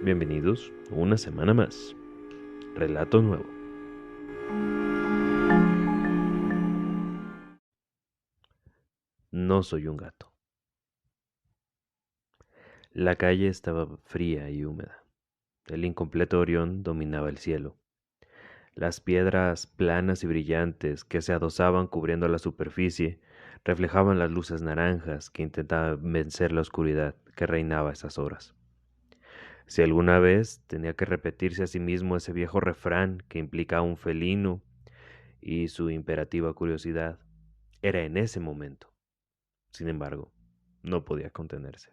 Bienvenidos una semana más. Relato nuevo. No soy un gato. La calle estaba fría y húmeda. El incompleto Orión dominaba el cielo. Las piedras planas y brillantes que se adosaban cubriendo la superficie reflejaban las luces naranjas que intentaban vencer la oscuridad que reinaba a esas horas. Si alguna vez tenía que repetirse a sí mismo ese viejo refrán que implica a un felino y su imperativa curiosidad, era en ese momento. Sin embargo, no podía contenerse.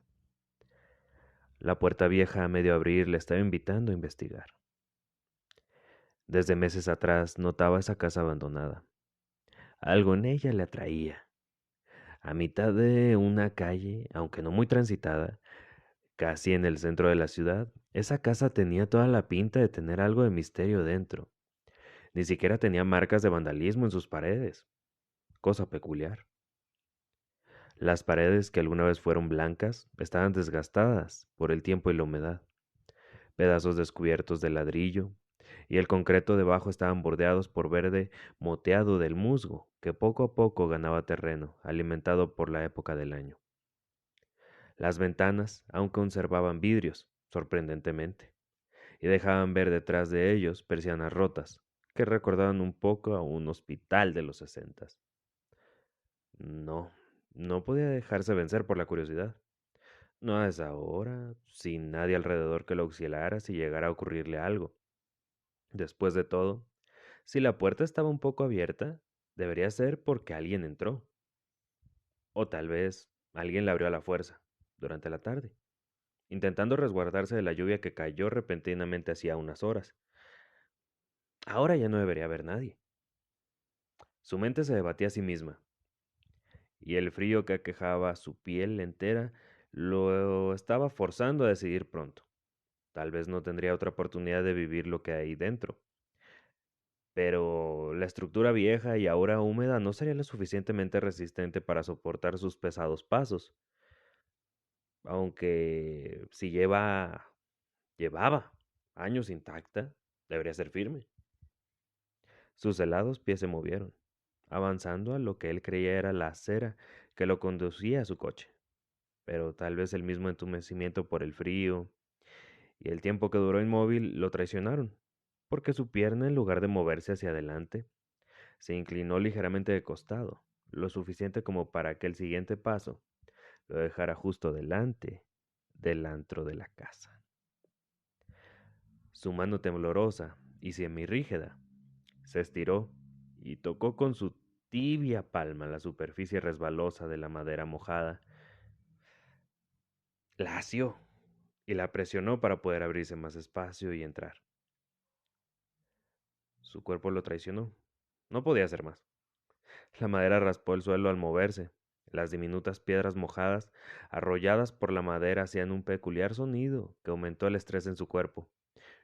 La puerta vieja a medio abrir le estaba invitando a investigar. Desde meses atrás notaba esa casa abandonada. Algo en ella le atraía. A mitad de una calle, aunque no muy transitada, casi en el centro de la ciudad, esa casa tenía toda la pinta de tener algo de misterio dentro. Ni siquiera tenía marcas de vandalismo en sus paredes. Cosa peculiar. Las paredes que alguna vez fueron blancas estaban desgastadas por el tiempo y la humedad. Pedazos descubiertos de ladrillo, y el concreto debajo estaban bordeados por verde moteado del musgo, que poco a poco ganaba terreno, alimentado por la época del año. Las ventanas aún conservaban vidrios, sorprendentemente, y dejaban ver detrás de ellos persianas rotas, que recordaban un poco a un hospital de los 60. No, no podía dejarse vencer por la curiosidad. No a esa hora, sin nadie alrededor que lo auxiliara si llegara a ocurrirle algo. Después de todo, si la puerta estaba un poco abierta, debería ser porque alguien entró. O tal vez alguien la abrió a la fuerza, durante la tarde, intentando resguardarse de la lluvia que cayó repentinamente hacía unas horas. Ahora ya no debería haber nadie. Su mente se debatía a sí misma, y el frío que aquejaba su piel entera lo estaba forzando a decidir pronto. Tal vez no tendría otra oportunidad de vivir lo que hay dentro. Pero la estructura vieja y ahora húmeda no sería lo suficientemente resistente para soportar sus pesados pasos, aunque si llevaba años intacta, debería ser firme. Sus helados pies se movieron, avanzando a lo que él creía era la acera que lo conducía a su coche, pero tal vez el mismo entumecimiento por el frío y el tiempo que duró inmóvil lo traicionaron, porque su pierna, en lugar de moverse hacia adelante, se inclinó ligeramente de costado, lo suficiente como para que el siguiente paso lo dejara justo delante del antro de la casa. Su mano temblorosa y semirrígida se estiró y tocó con su tibia palma la superficie resbalosa de la madera mojada. La asió y la presionó para poder abrirse más espacio y entrar. Su cuerpo lo traicionó. No podía hacer más. La madera raspó el suelo al moverse. Las diminutas piedras mojadas, arrolladas por la madera, hacían un peculiar sonido que aumentó el estrés en su cuerpo,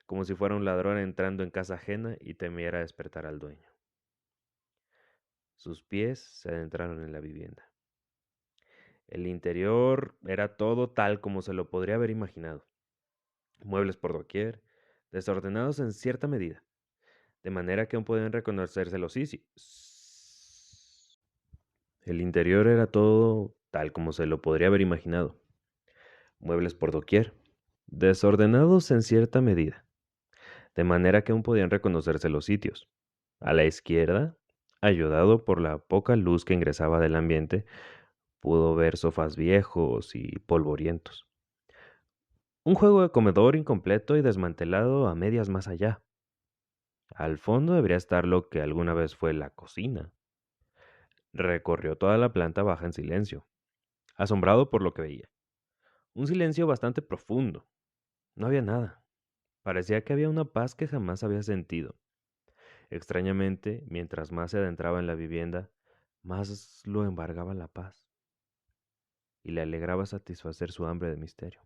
como si fuera un ladrón entrando en casa ajena y temiera despertar al dueño. Sus pies se adentraron en la vivienda. El interior era todo tal como se lo podría haber imaginado. Muebles por doquier, desordenados en cierta medida, de manera que aún podían reconocerse los sitios. El interior era todo tal como se lo podría haber imaginado. Muebles por doquier, desordenados en cierta medida, de manera que aún podían reconocerse los sitios. A la izquierda, ayudado por la poca luz que ingresaba del ambiente, pudo ver sofás viejos y polvorientos. Un juego de comedor incompleto y desmantelado a medias más allá. Al fondo debería estar lo que alguna vez fue la cocina. Recorrió toda la planta baja en silencio, asombrado por lo que veía. Un silencio bastante profundo. No había nada. Parecía que había una paz que jamás había sentido. Extrañamente, mientras más se adentraba en la vivienda, más lo embargaba la paz y le alegraba satisfacer su hambre de misterio.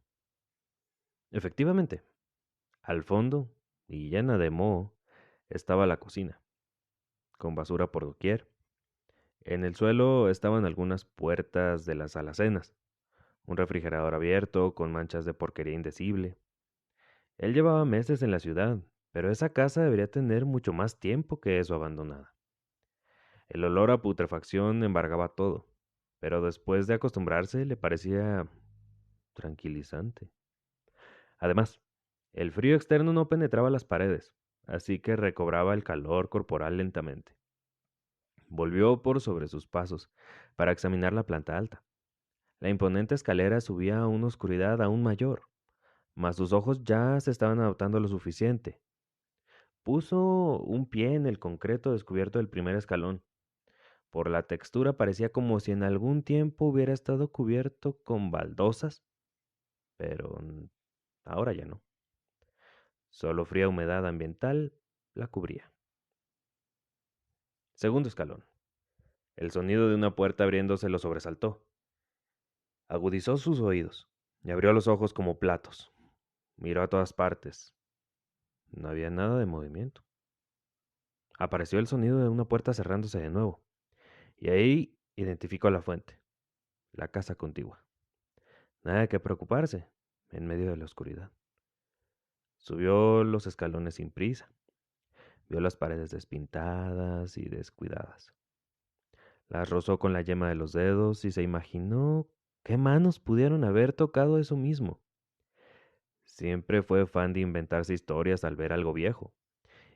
Efectivamente, al fondo, y llena de moho, estaba la cocina, con basura por doquier. En el suelo estaban algunas puertas de las alacenas, un refrigerador abierto con manchas de porquería indecible, Él llevaba meses en la ciudad, pero esa casa debería tener mucho más tiempo que eso abandonada. El olor a putrefacción embargaba todo, pero después de acostumbrarse le parecía tranquilizante. Además, el frío externo no penetraba las paredes, así que recobraba el calor corporal lentamente. Volvió por sobre sus pasos para examinar la planta alta. La imponente escalera subía a una oscuridad aún mayor, mas sus ojos ya se estaban adaptando lo suficiente. Puso un pie en el concreto descubierto del primer escalón. Por la textura parecía como si en algún tiempo hubiera estado cubierto con baldosas, pero ahora ya no. Solo fría humedad ambiental la cubría. Segundo escalón. El sonido de una puerta abriéndose lo sobresaltó. Agudizó sus oídos y abrió los ojos como platos. Miró a todas partes. No había nada de movimiento. Apareció el sonido de una puerta cerrándose de nuevo, y ahí identificó la fuente, la casa contigua. Nada de qué preocuparse en medio de la oscuridad. Subió los escalones sin prisa. Vio las paredes despintadas y descuidadas. Las rozó con la yema de los dedos y se imaginó qué manos pudieron haber tocado eso mismo. Siempre fue fan de inventarse historias al ver algo viejo.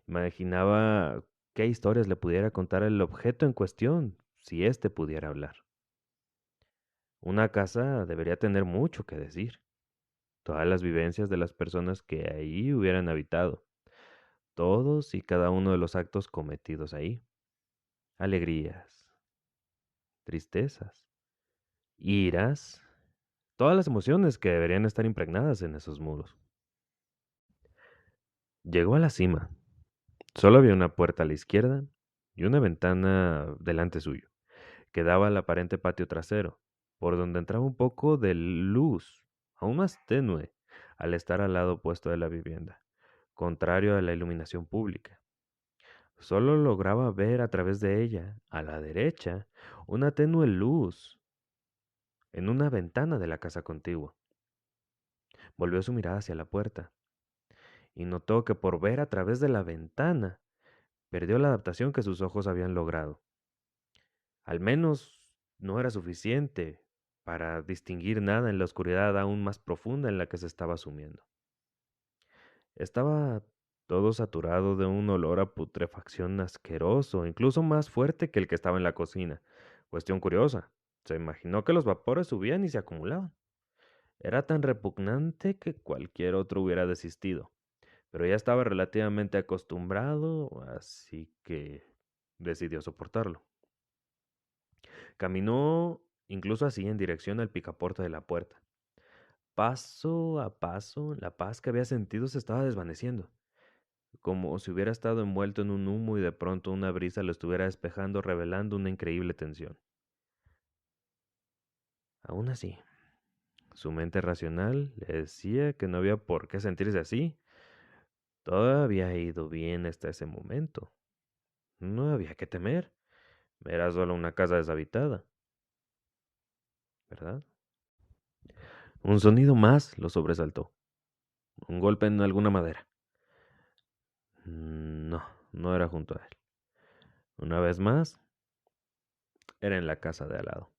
Imaginaba qué historias le pudiera contar el objeto en cuestión, si éste pudiera hablar. Una casa debería tener mucho que decir. Todas las vivencias de las personas que ahí hubieran habitado. Todos y cada uno de los actos cometidos ahí. Alegrías, tristezas, iras, todas las emociones que deberían estar impregnadas en esos muros. Llegó a la cima. Solo había una puerta a la izquierda y una ventana delante suyo, que daba al aparente patio trasero, por donde entraba un poco de luz, aún más tenue, al estar al lado opuesto de la vivienda, contrario a la iluminación pública. Solo lograba ver a través de ella, a la derecha, una tenue luz en una ventana de la casa contigua. Volvió su mirada hacia la puerta y notó que por ver a través de la ventana, perdió la adaptación que sus ojos habían logrado. Al menos no era suficiente para distinguir nada en la oscuridad aún más profunda en la que se estaba sumiendo. Estaba todo saturado de un olor a putrefacción asqueroso, incluso más fuerte que el que estaba en la cocina. Cuestión curiosa, se imaginó que los vapores subían y se acumulaban. Era tan repugnante que cualquier otro hubiera desistido, pero ya estaba relativamente acostumbrado, así que decidió soportarlo. Caminó incluso así en dirección al picaporte de la puerta. Paso a paso, la paz que había sentido se estaba desvaneciendo, como si hubiera estado envuelto en un humo y de pronto una brisa lo estuviera despejando, revelando una increíble tensión. Aún así, su mente racional le decía que no había por qué sentirse así. Todo había ido bien hasta ese momento. No había que temer. Era solo una casa deshabitada, ¿verdad? Un sonido más lo sobresaltó. Un golpe en alguna madera. No, no era junto a él. Una vez más, era en la casa de al lado.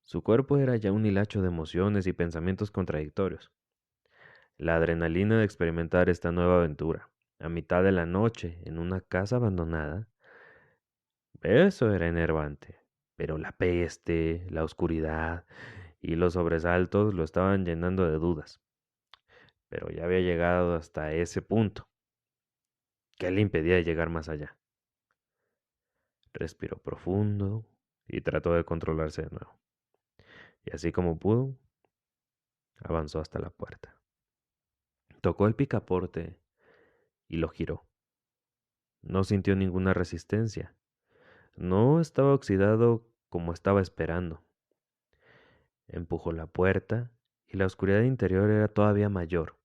Su cuerpo era ya un hilacho de emociones y pensamientos contradictorios. La adrenalina de experimentar esta nueva aventura, a mitad de la noche, en una casa abandonada, eso era enervante. Pero la peste, la oscuridad y los sobresaltos lo estaban llenando de dudas. Pero ya había llegado hasta ese punto. ¿Qué le impedía llegar más allá? Respiró profundo y trató de controlarse de nuevo. Y así como pudo, avanzó hasta la puerta. Tocó el picaporte y lo giró. No sintió ninguna resistencia. No estaba oxidado como estaba esperando. Empujó la puerta y la oscuridad interior era todavía mayor.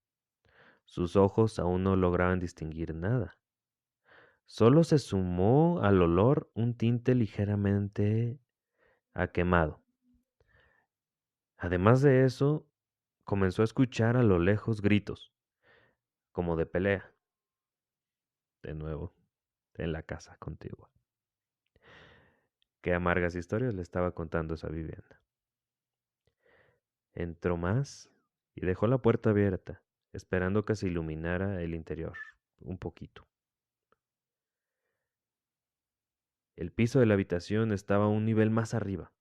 Sus ojos aún no lograban distinguir nada. Solo se sumó al olor un tinte ligeramente a quemado. Además de eso, comenzó a escuchar a lo lejos gritos, como de pelea, de nuevo, en la casa contigua. Qué amargas historias le estaba contando esa vivienda. Entró más y dejó la puerta abierta, esperando que se iluminara el interior, un poquito. El piso de la habitación estaba a un nivel más arriba,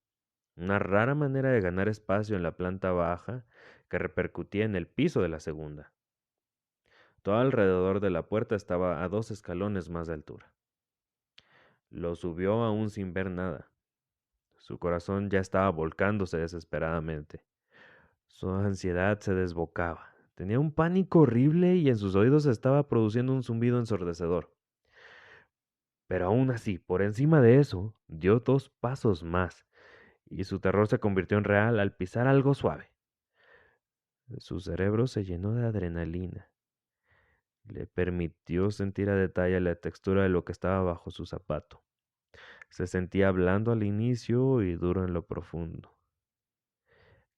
una rara manera de ganar espacio en la planta baja que repercutía en el piso de la segunda. Todo alrededor de la puerta estaba a 2 escalones más de altura. Lo subió aún sin ver nada. Su corazón ya estaba volcándose desesperadamente. Su ansiedad se desbocaba. Tenía un pánico horrible y en sus oídos estaba produciendo un zumbido ensordecedor. Pero aún así, por encima de eso, dio 2 pasos más, y su terror se convirtió en real al pisar algo suave. Su cerebro se llenó de adrenalina. Le permitió sentir a detalle la textura de lo que estaba bajo su zapato. Se sentía blando al inicio y duro en lo profundo,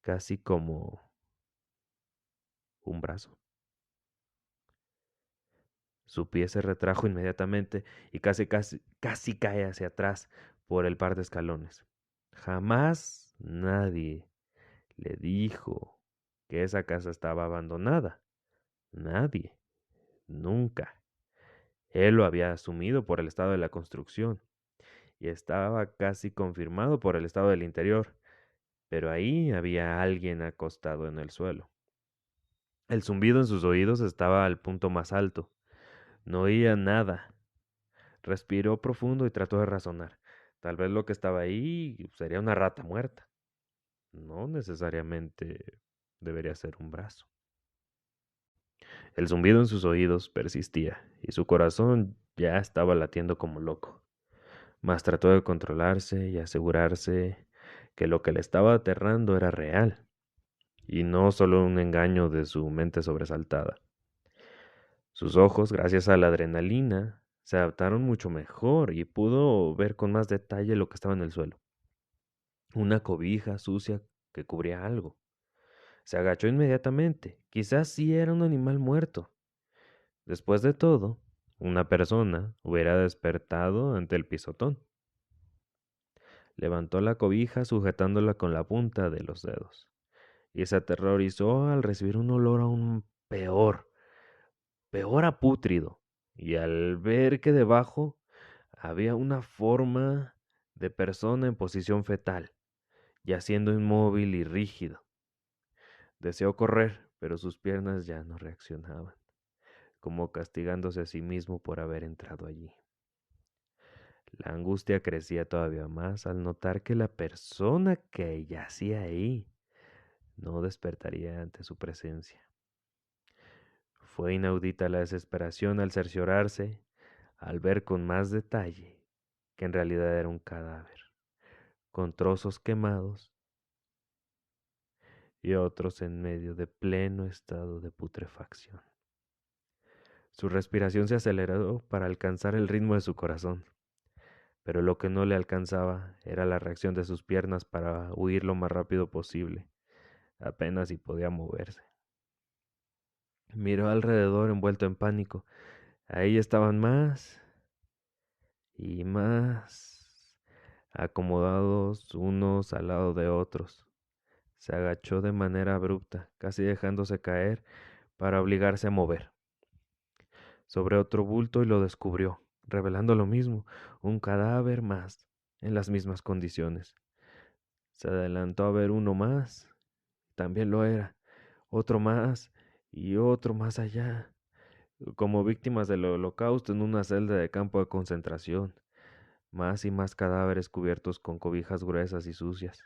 casi como un brazo. Su pie se retrajo inmediatamente y casi cae hacia atrás por el par de escalones. Jamás nadie le dijo que esa casa estaba abandonada. Nadie, nunca. Él lo había asumido por el estado de la construcción y estaba casi confirmado por el estado del interior, pero ahí había alguien acostado en el suelo. El zumbido en sus oídos estaba al punto más alto. No oía nada. Respiró profundo y trató de razonar. Tal vez lo que estaba ahí sería una rata muerta. No necesariamente debería ser un brazo. El zumbido en sus oídos persistía y su corazón ya estaba latiendo como loco. Mas trató de controlarse y asegurarse que lo que le estaba aterrando era real y no solo un engaño de su mente sobresaltada. Sus ojos, gracias a la adrenalina, se adaptaron mucho mejor y pudo ver con más detalle lo que estaba en el suelo. Una cobija sucia que cubría algo. Se agachó inmediatamente. Quizás sí era un animal muerto. Después de todo, una persona hubiera despertado ante el pisotón. Levantó la cobija sujetándola con la punta de los dedos y se aterrorizó al recibir un olor aún peor a pútrido, y al ver que debajo había una forma de persona en posición fetal, yaciendo inmóvil y rígido. Deseó correr, pero sus piernas ya no reaccionaban, como castigándose a sí mismo por haber entrado allí. La angustia crecía todavía más al notar que la persona que yacía ahí no despertaría ante su presencia. Fue inaudita la desesperación al cerciorarse, al ver con más detalle, que en realidad era un cadáver, con trozos quemados y otros en medio de pleno estado de putrefacción. Su respiración se aceleró para alcanzar el ritmo de su corazón, pero lo que no le alcanzaba era la reacción de sus piernas para huir lo más rápido posible, apenas si podía moverse. Miró alrededor envuelto en pánico. Ahí estaban más y más, acomodados unos al lado de otros. Se agachó de manera abrupta, casi dejándose caer para obligarse a mover sobre otro bulto y lo descubrió, revelando lo mismo, un cadáver más, en las mismas condiciones. Se adelantó a ver uno más, también lo era, otro más y otro más allá, como víctimas del holocausto en una celda de campo de concentración, más y más cadáveres cubiertos con cobijas gruesas y sucias.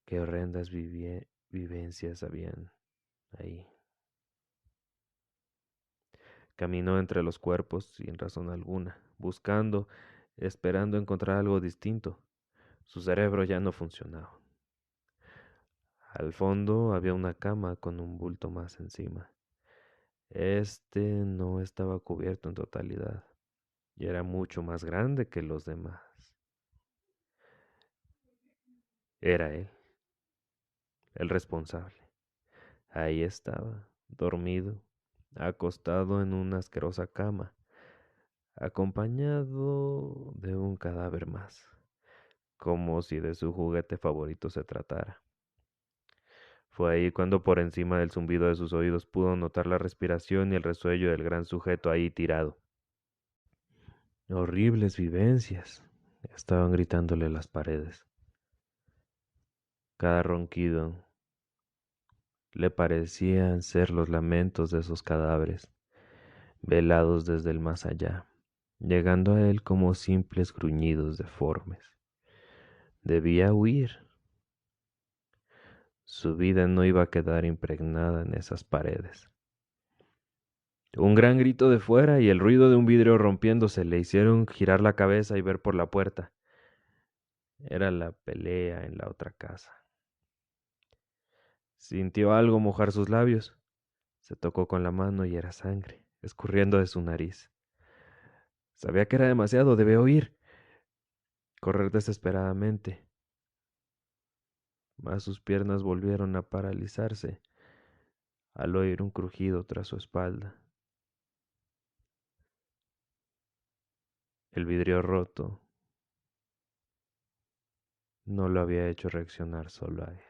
Qué horrendas vivencias habían ahí. Caminó entre los cuerpos sin razón alguna, buscando, esperando encontrar algo distinto. Su cerebro ya no funcionaba. Al fondo había una cama con un bulto más encima. Este no estaba cubierto en totalidad y era mucho más grande que los demás. Era él. el responsable. Ahí estaba, dormido, acostado en una asquerosa cama, acompañado de un cadáver más, como si de su juguete favorito se tratara. Fue ahí cuando por encima del zumbido de sus oídos pudo notar la respiración y el resuello del gran sujeto ahí tirado. Horribles vivencias, estaban gritándole las paredes. Cada ronquido le parecían ser los lamentos de esos cadáveres, velados desde el más allá, llegando a él como simples gruñidos deformes. Debía huir. Su vida no iba a quedar impregnada en esas paredes. Un gran grito de fuera y el ruido de un vidrio rompiéndose le hicieron girar la cabeza y ver por la puerta. Era la pelea en la otra casa. Sintió algo mojar sus labios. Se tocó con la mano y era sangre, escurriendo de su nariz. Sabía que era demasiado, debía huir. Correr desesperadamente. Mas sus piernas volvieron a paralizarse al oír un crujido tras su espalda. El vidrio roto no lo había hecho reaccionar solo a él.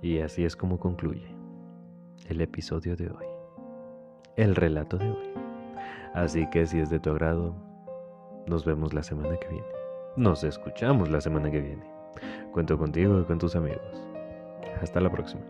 Y así es como concluye el episodio de hoy, el relato de hoy. Así que si es de tu agrado, nos vemos la semana que viene. Nos escuchamos la semana que viene. Cuento contigo y con tus amigos. Hasta la próxima.